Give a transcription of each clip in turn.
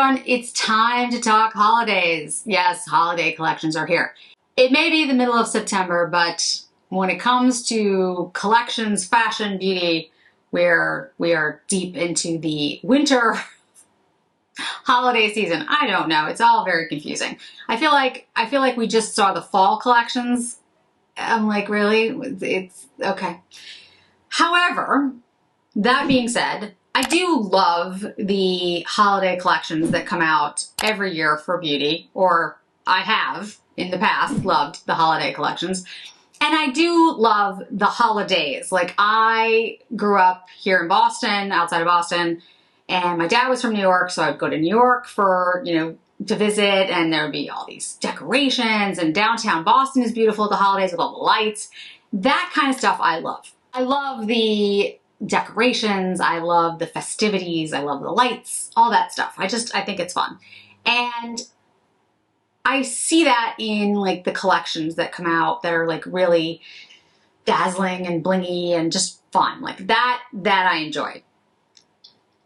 everyone, it's time to talk holidays. Yes, holiday collections are here. It may be the middle of September, but when it comes to collections, fashion, beauty, we are deep into the winter holiday season. I don't know. It's all very confusing. I feel like we just saw the fall collections. I'm like, really? It's okay. However, that being said, I do love the holiday collections that come out every year for beauty, or I have in the past loved the holiday collections. And I do love the holidays. Like, I grew up here in Boston, outside of Boston, and my dad was from New York, so I'd go to New York for, to visit, and there would be all these decorations, and downtown Boston is beautiful at the holidays with all the lights. That kind of stuff I love. I love the decorations, I love the festivities, I love the lights, all that stuff. I think it's fun. And I see that in like the collections that come out that are like really dazzling and blingy and just fun. Like that I enjoy.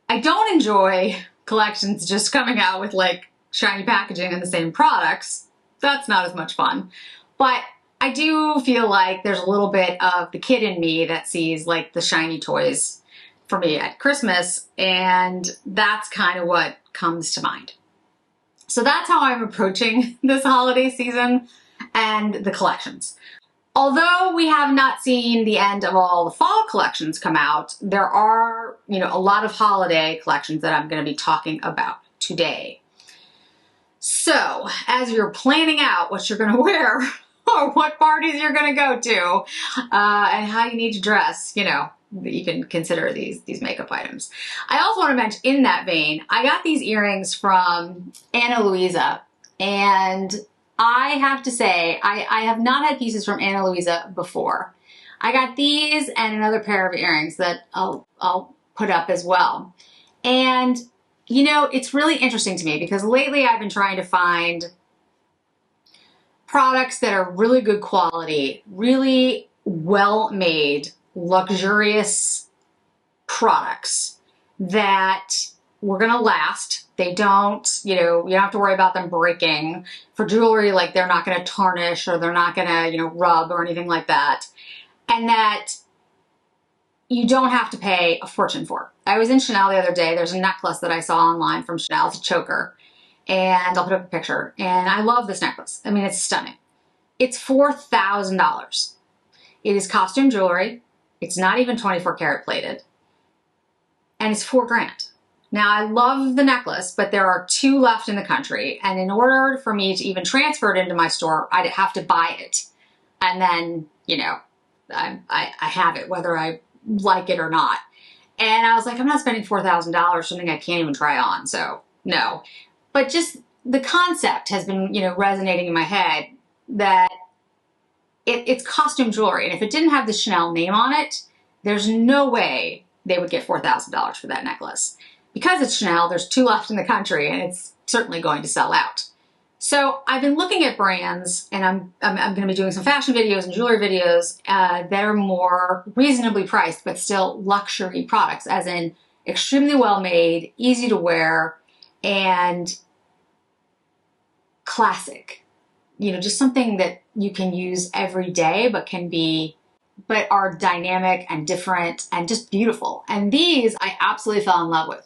I don't enjoy collections just coming out with like shiny packaging and the same products. That's not as much fun. But I do feel like there's a little bit of the kid in me that sees like the shiny toys for me at Christmas, and that's kind of what comes to mind. So that's how I'm approaching this holiday season and the collections. Although we have not seen the end of all the fall collections come out, there are, a lot of holiday collections that I'm going to be talking about today. So, as you're planning out what you're going to wear, or what parties you're going to go to, and how you need to dress, you can consider these makeup items. I also want to mention, in that vein, I got these earrings from Ana Luisa, and I have to say, I have not had pieces from Ana Luisa before. I got these and another pair of earrings that I'll put up as well. And, it's really interesting to me because lately I've been trying to find products that are really good quality, really well-made, luxurious products that were gonna last. They don't, you don't have to worry about them breaking. For jewelry, like they're not gonna tarnish or they're not gonna, rub or anything like that. And that you don't have to pay a fortune for. I was in Chanel the other day. There's a necklace that I saw online from Chanel. It's a choker. And I'll put up a picture. And I love this necklace. I mean, it's stunning. It's $4,000. It is costume jewelry. It's not even 24 karat plated. And it's $4,000. Now, I love the necklace, but there are 2 left in the country. And in order for me to even transfer it into my store, I'd have to buy it. And then, I have it, whether I like it or not. And I was like, I'm not spending $4,000 something I can't even try on. So, no. But just the concept has been, resonating in my head that it's costume jewelry. And if it didn't have the Chanel name on it, there's no way they would get $4,000 for that necklace. Because it's Chanel, there's 2 left in the country and it's certainly going to sell out. So I've been looking at brands, and I'm going to be doing some fashion videos and jewelry videos that are more reasonably priced, but still luxury products, as in extremely well made, easy to wear, and classic. Just something that you can use every day, but are dynamic and different and just beautiful. And these I absolutely fell in love with.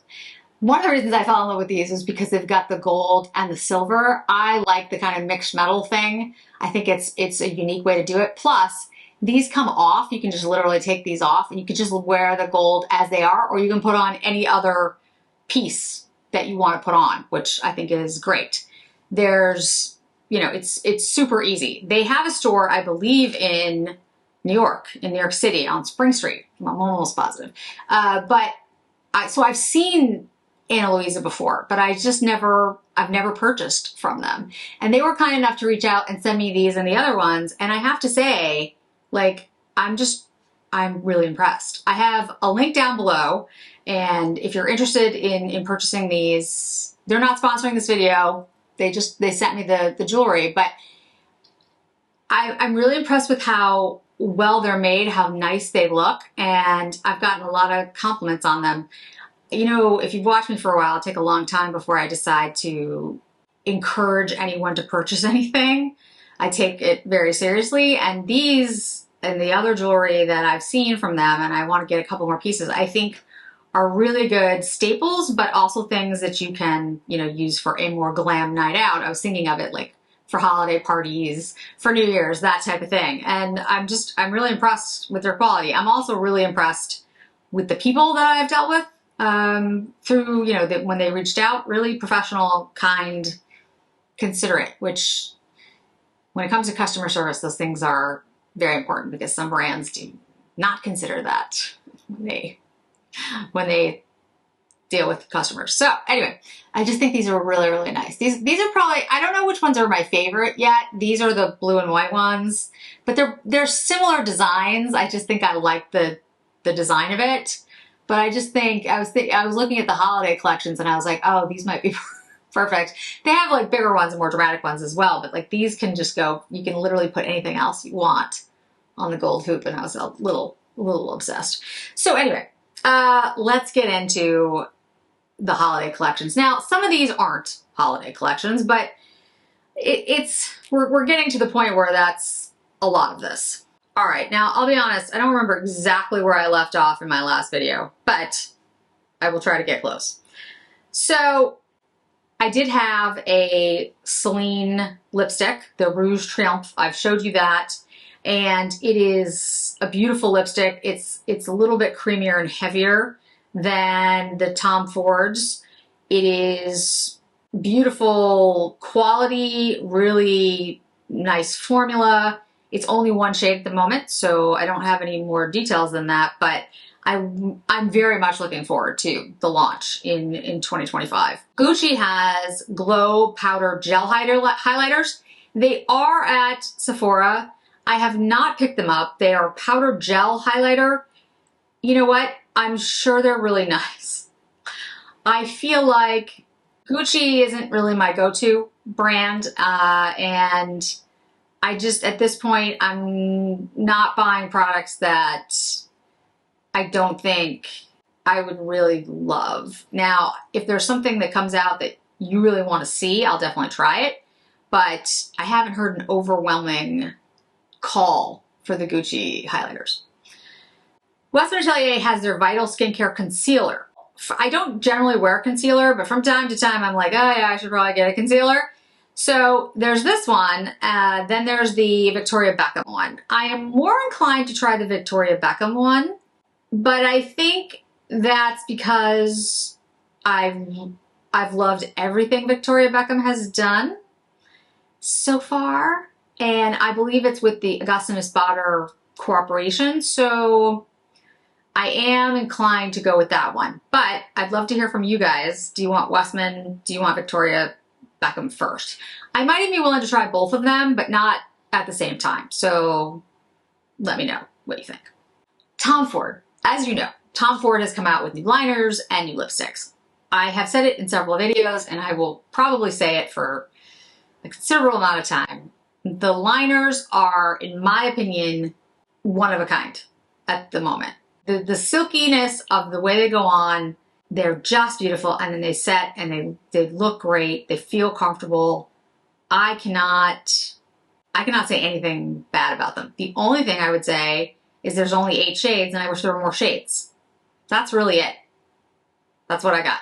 One of the reasons I fell in love with these is because they've got the gold and the silver. I like the kind of mixed metal thing. I think it's a unique way to do it. Plus, these come off. You can just literally take these off and you can just wear the gold as they are, or you can put on any other piece that you want to put on, which I think is great. There's, it's super easy. They have a store, I believe, in New York City on Spring Street. I'm almost positive. So I've seen Ana Luisa before, but I've never purchased from them. And they were kind enough to reach out and send me these and the other ones. And I have to say, like, I'm really impressed. I have a link down below. And if you're interested in purchasing these, they're not sponsoring this video. They sent me the jewelry, but I'm really impressed with how well they're made, how nice they look. And I've gotten a lot of compliments on them. you know, if you've watched me for a while, it'll take a long time before I decide to encourage anyone to purchase anything. I take it very seriously. And these and the other jewelry that I've seen from them, and I want to get a couple more pieces, I think are really good staples, but also things that you can, you know, use for a more glam night out. I was thinking of it like for holiday parties, for New Year's, that type of thing. And I'm really impressed with their quality. I'm also really impressed with the people that I've dealt with through, you know, when they reached out, really professional, kind, considerate, which when it comes to customer service, those things are very important because some brands do not consider that when they deal with customers. So anyway, I just think these are really, really nice. These are probably, I don't know which ones are my favorite yet. These are the blue and white ones, but they're similar designs. I just think I like the design of it. But I just think, I was looking at the holiday collections and I was like, oh, these might be perfect. They have like bigger ones and more dramatic ones as well, but like these can just go, you can literally put anything else you want on the gold hoop, and I was a little obsessed. So anyway, let's get into the holiday collections. Now, some of these aren't holiday collections, but we're getting to the point where that's a lot of this. All right, now I'll be honest, I don't remember exactly where I left off in my last video, but I will try to get close. So I did have a Celine lipstick, the Rouge Triomphe. I've showed you that, and it is a beautiful lipstick. It's a little bit creamier and heavier than the Tom Ford's. It is beautiful quality, really nice formula. It's only one shade at the moment, so I don't have any more details than that, but I'm very much looking forward to the launch in 2025. Gucci has Glow Powder Gel Highlighters. They are at Sephora. I have not picked them up. They are powder gel highlighter. You know what? I'm sure they're really nice. I feel like Gucci isn't really my go-to brand, and I just, at this point, I'm not buying products that I don't think I would really love. Now, if there's something that comes out that you really want to see, I'll definitely try it, but I haven't heard an overwhelming call for the Gucci highlighters. Westman Atelier has their Vital Skincare Concealer. I don't generally wear concealer, but from time to time I'm like, oh yeah, I should probably get a concealer. So there's this one, then there's the Victoria Beckham one. I am more inclined to try the Victoria Beckham one, but I think that's because I've loved everything Victoria Beckham has done so far, and I believe it's with the Augusta Nisbader Corporation, so I am inclined to go with that one. But I'd love to hear from you guys. Do you want Westman? Do you want Victoria Beckham first? I might even be willing to try both of them, but not at the same time. So let me know what you think. Tom Ford. As you know, Tom Ford has come out with new liners and new lipsticks. I have said it in several videos, and I will probably say it for a considerable amount of time. The liners are, in my opinion, one of a kind at the moment. The silkiness of the way they go on, they're just beautiful, and then they set and they look great. They feel comfortable. I cannot say anything bad about them. The only thing I would say is there's only 8 shades, and I wish there were more shades. That's really it. That's what I got.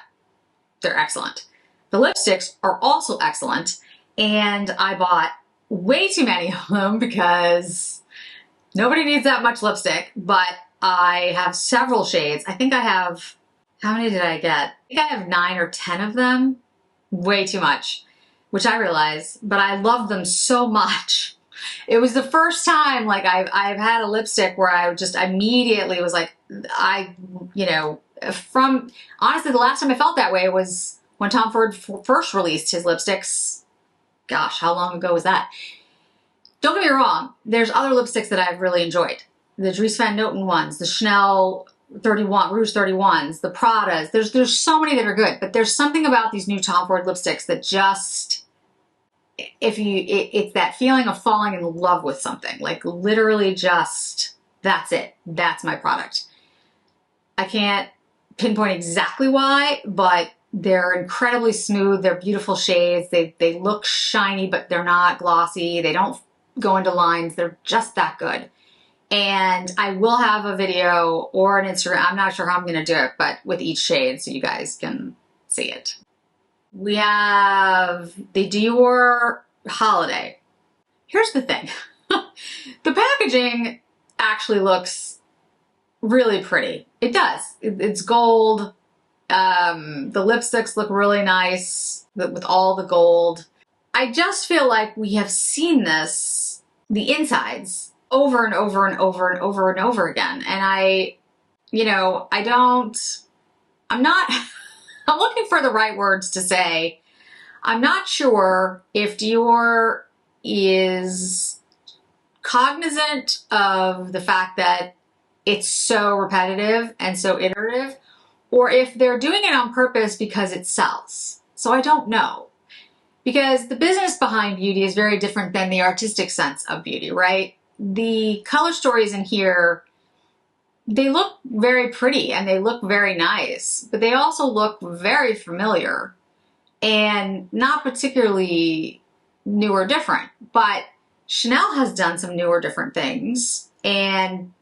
They're excellent. The lipsticks are also excellent, and I bought way too many of them because nobody needs that much lipstick, but I have several shades. I think I have, how many did I get? I think I have 9 or 10 of them. Way too much, which I realize, but I love them so much. It was the first time like I've had a lipstick where I just immediately was like, honestly, the last time I felt that way was when Tom Ford first released his lipsticks. Gosh, how long ago was that? Don't get me wrong, there's other lipsticks that I've really enjoyed. The Dries Van Noten ones, the Chanel 31, Rouge 31s, the Pradas. There's so many that are good, but there's something about these new Tom Ford lipsticks that just, it's that feeling of falling in love with something. Like literally just, that's it. That's my product. I can't pinpoint exactly why, but they're incredibly smooth. They're beautiful shades. They look shiny, but they're not glossy. They don't go into lines. They're just that good. And I will have a video or an Instagram. I'm not sure how I'm going to do it, but with each shade so you guys can see it. We have the Dior Holiday. Here's the thing. The packaging actually looks really pretty. It does. It's gold. The lipsticks look really nice with all the gold. I just feel like we have seen this, the insides, over and over and over and over and over again. And I'm not, I'm looking for the right words to say. I'm not sure if Dior is cognizant of the fact that it's so repetitive and so iterative, or if they're doing it on purpose because it sells. So I don't know. Because the business behind beauty is very different than the artistic sense of beauty, right? The color stories in here, they look very pretty and they look very nice, but they also look very familiar and not particularly new or different. But Chanel has done some new or different things. And,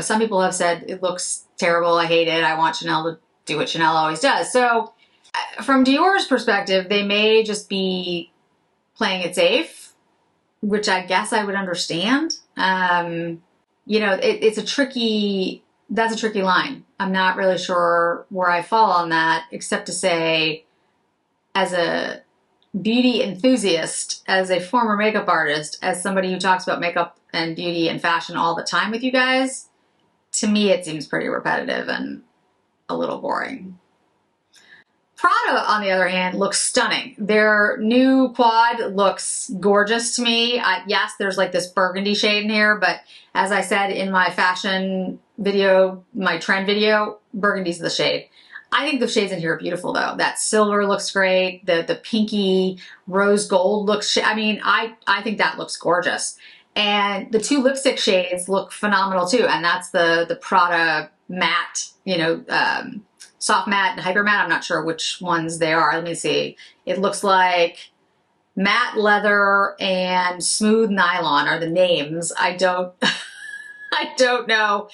some people have said it looks terrible. I hate it. I want Chanel to do what Chanel always does. So from Dior's perspective, they may just be playing it safe, which I guess I would understand. That's a tricky line. I'm not really sure where I fall on that, except to say, as a beauty enthusiast, as a former makeup artist, as somebody who talks about makeup and beauty and fashion all the time with you guys, to me it seems pretty repetitive and a little boring. Prada, on the other hand, looks stunning. Their new quad looks gorgeous to me. Yes, there's like this burgundy shade in here, but as I said in my fashion video, my trend video, burgundy's the shade. I think the shades in here are beautiful though. That silver looks great. The pinky rose gold looks, I think that looks gorgeous. And the two lipstick shades look phenomenal too. And that's the Prada matte, soft matte and hyper matte. I'm not sure which ones they are. Let me see. It looks like matte leather and smooth nylon are the names. I don't know,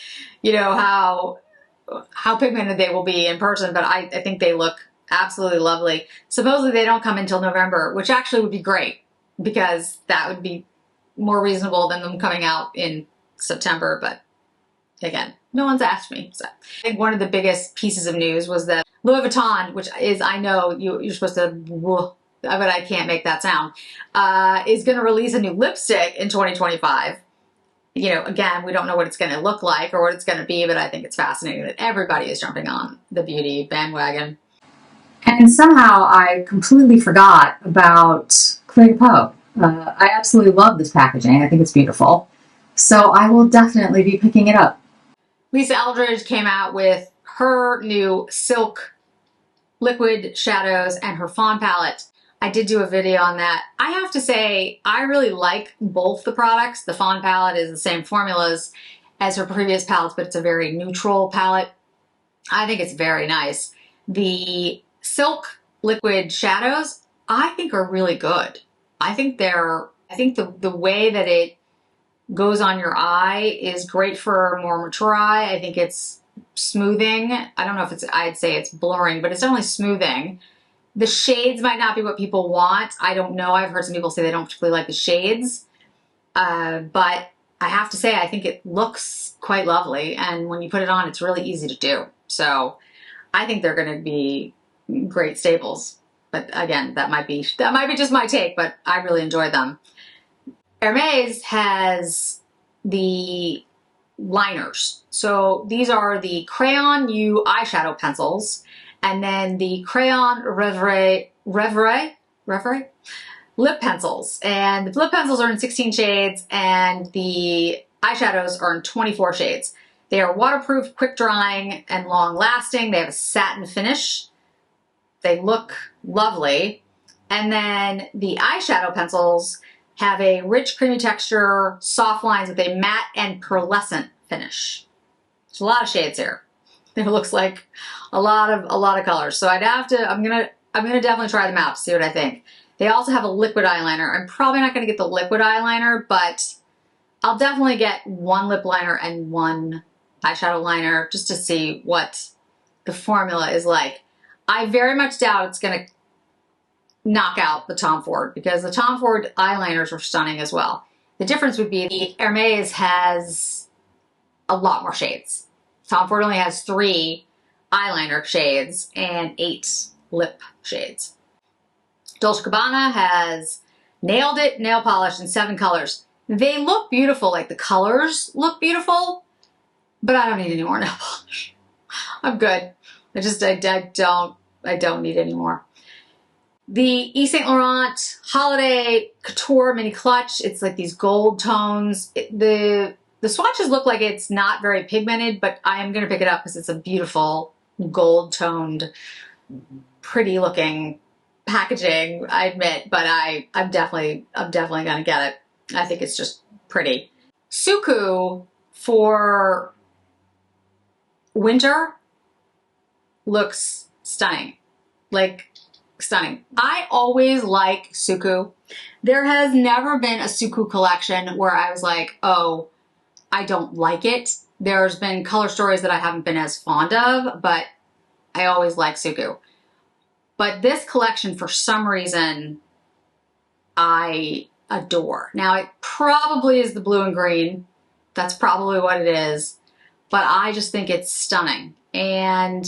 how pigmented they will be in person, but I think they look absolutely lovely. Supposedly they don't come until November, which actually would be great because that would be more reasonable than them coming out in September, but again, no one's asked me. So I think one of the biggest pieces of news was that Louis Vuitton, which is, I know you're supposed to, but I can't make that sound, is going to release a new lipstick in 2025. Again, we don't know what it's going to look like or what it's going to be, but I think it's fascinating that everybody is jumping on the beauty bandwagon. And somehow I completely forgot about Clé de Peau. I absolutely love this packaging. I think it's beautiful. So I will definitely be picking it up. Lisa Eldridge came out with her new Silk liquid shadows and her Fawn palette. I did do a video on that. I have to say, I really like both the products. The Fawn palette is the same formulas as her previous palettes, but it's a very neutral palette. I think it's very nice. The Silk liquid shadows, I think are really good. I think the way that it goes on your eye is great for a more mature eye. I think it's smoothing. I don't know if I'd say it's blurring, but it's definitely smoothing. The shades might not be what people want. I don't know. I've heard some people say they don't particularly like the shades. But I have to say, I think it looks quite lovely. And when you put it on, it's really easy to do. So I think they're going to be great staples. But again, that might be just my take, but I really enjoy them. Hermes has the liners. So these are the Crayon U eyeshadow pencils, and then the Crayon Rêverie lip pencils. And the lip pencils are in 16 shades, and the eyeshadows are in 24 shades. They are waterproof, quick drying, and long lasting. They have a satin finish. They look lovely. And then the eyeshadow pencils have a rich, creamy texture, soft lines with a matte and pearlescent finish. There's a lot of shades here. It looks like a lot of colors. So I'd have to, I'm gonna definitely try them out to see what I think. They also have a liquid eyeliner. I'm probably not gonna get the liquid eyeliner, but I'll definitely get one lip liner and one eyeshadow liner just to see what the formula is like. I very much doubt it's gonna knock out the Tom Ford because the Tom Ford eyeliners are stunning as well. The difference would be the Hermes has a lot more shades. Tom Ford only has 3 eyeliner shades and 8 lip shades. Dolce & Gabbana has nailed it, nail polish in 7 colors. They look beautiful, like the colors look beautiful, but I don't need any more nail polish. I'm good. I don't need any more. The Yves Saint Laurent Holiday Couture Mini Clutch, it's like these gold tones. The swatches look like it's not very pigmented, but I am gonna pick it up because it's a beautiful gold toned, pretty looking packaging, I admit, but I'm definitely gonna get it. I think it's just pretty. Suqqu for winter looks stunning. Like, stunning. I always like Suqqu. There has never been a Suqqu collection where I was like, oh, I don't like it. There's been color stories that I haven't been as fond of, but I always like Suqqu. But this collection, for some reason, I adore. Now, it probably is the blue and green. That's probably what it is. But I just think it's stunning. And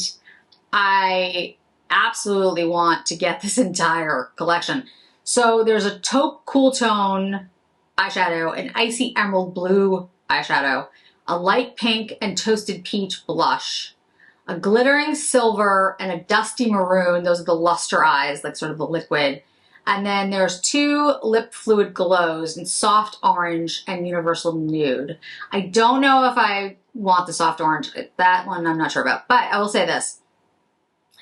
I absolutely want to get this entire collection. So there's a taupe cool tone eyeshadow, an icy emerald blue eyeshadow, a light pink and toasted peach blush, a glittering silver and a dusty maroon. Those are the luster eyes, like sort of the liquid. And then there's 2 lip fluid glows in soft orange and universal nude. I don't know if I want the soft orange. That one I'm not sure about, but I will say this.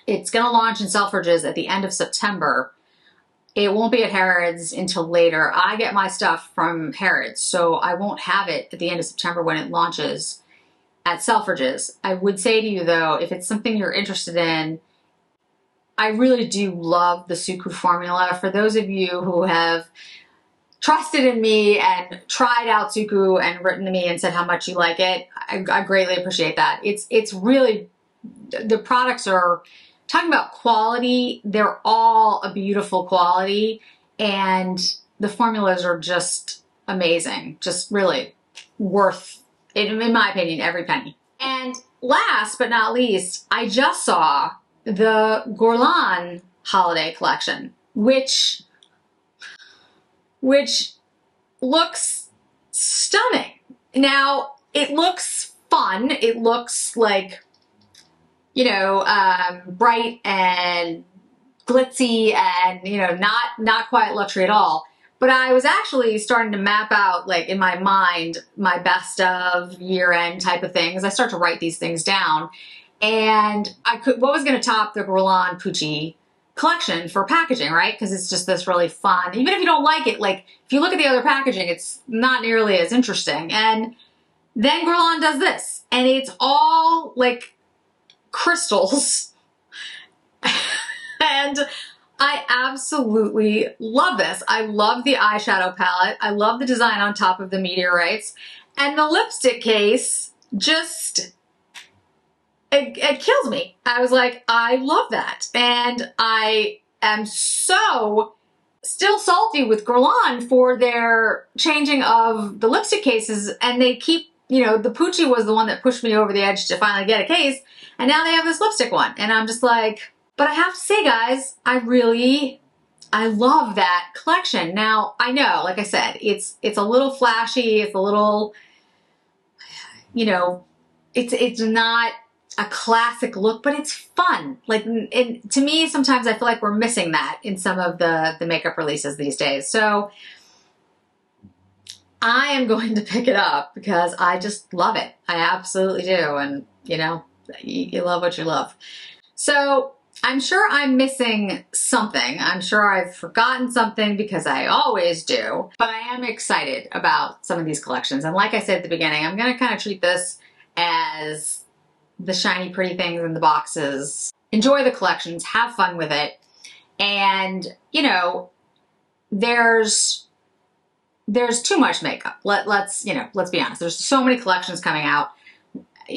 It's gonna launch in Selfridges at the end of September. It won't be at Harrods until later. I get my stuff from Harrods, so I won't have it at the end of September when it launches at Selfridges. I would say to you though, if it's something you're interested in, I really do love the Suqqu formula. For those of you who have trusted in me and tried out Suqqu and written to me and said how much you like it, I greatly appreciate that. It's really, the products are, talking about quality, they're all a beautiful quality, and the formulas are just amazing. Just really worth, in my opinion, every penny. And last but not least, I just saw the Guerlain holiday collection, which looks stunning. Now, it looks fun. It looks like, you know, bright and glitzy and, you know, not quite luxury at all. But I was actually starting to map out, like in my mind, my best of year-end type of things. I start to write these things down. And what was going to top the Guerlain Pucci collection for packaging, right? Because it's just this really fun, even if you don't like it, like if you look at the other packaging, it's not nearly as interesting. And then Guerlain does this, and it's all like crystals. And I absolutely love this. I love the eyeshadow palette. I love the design on top of the meteorites. And the lipstick case just, it kills me. I was like, I love that. And I am so still salty with Guerlain for their changing of the lipstick cases. And they keep, you know, the Pucci was the one that pushed me over the edge to finally get a case. And now they have this lipstick one. And I'm just like, but I have to say, guys, I love that collection. Now, I know, like I said, it's a little flashy. It's a little, you know, it's not a classic look, but it's fun. Like, and to me, sometimes I feel like we're missing that in some of the makeup releases these days. So I am going to pick it up because I just love it. I absolutely do. And, you know, you love what you love. So I'm sure I'm missing something. I'm sure I've forgotten something because I always do, but I am excited about some of these collections. And like I said at the beginning, I'm going to kind of treat this as the shiny, pretty things in the boxes. Enjoy the collections, have fun with it. And, you know, there's too much makeup. Let's be honest. There's so many collections coming out.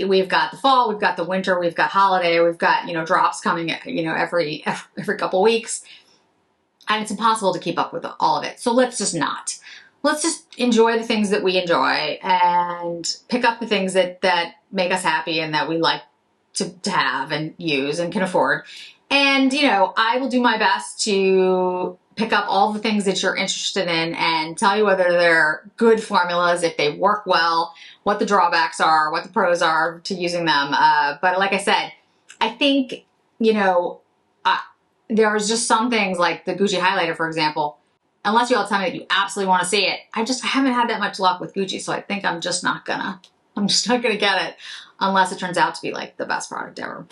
We've got the fall, we've got the winter, we've got holiday, we've got, drops coming, every couple weeks. And it's impossible to keep up with all of it. So let's just not. Let's just enjoy the things that we enjoy and pick up the things that make us happy and that we like to have and use and can afford. And, I will do my best to pick up all the things that you're interested in and tell you whether they're good formulas, if they work well, what the drawbacks are, what the pros are to using them. But like I said, I think, there's just some things like the Gucci highlighter, for example. Unless you all tell me that you absolutely want to see it, I haven't had that much luck with Gucci, so I think I'm just not gonna get it unless it turns out to be like the best product ever.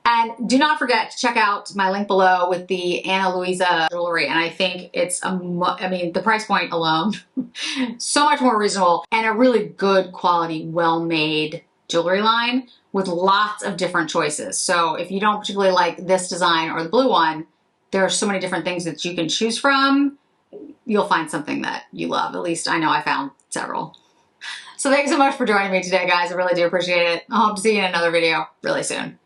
And do not forget to check out my link below with the Ana Luisa jewelry. And I think it's, the price point alone, so much more reasonable and a really good quality, well-made jewelry line with lots of different choices. So if you don't particularly like this design or the blue one, there are so many different things that you can choose from. You'll find something that you love. At least I know I found several. So thanks so much for joining me today, guys. I really do appreciate it. I hope to see you in another video really soon.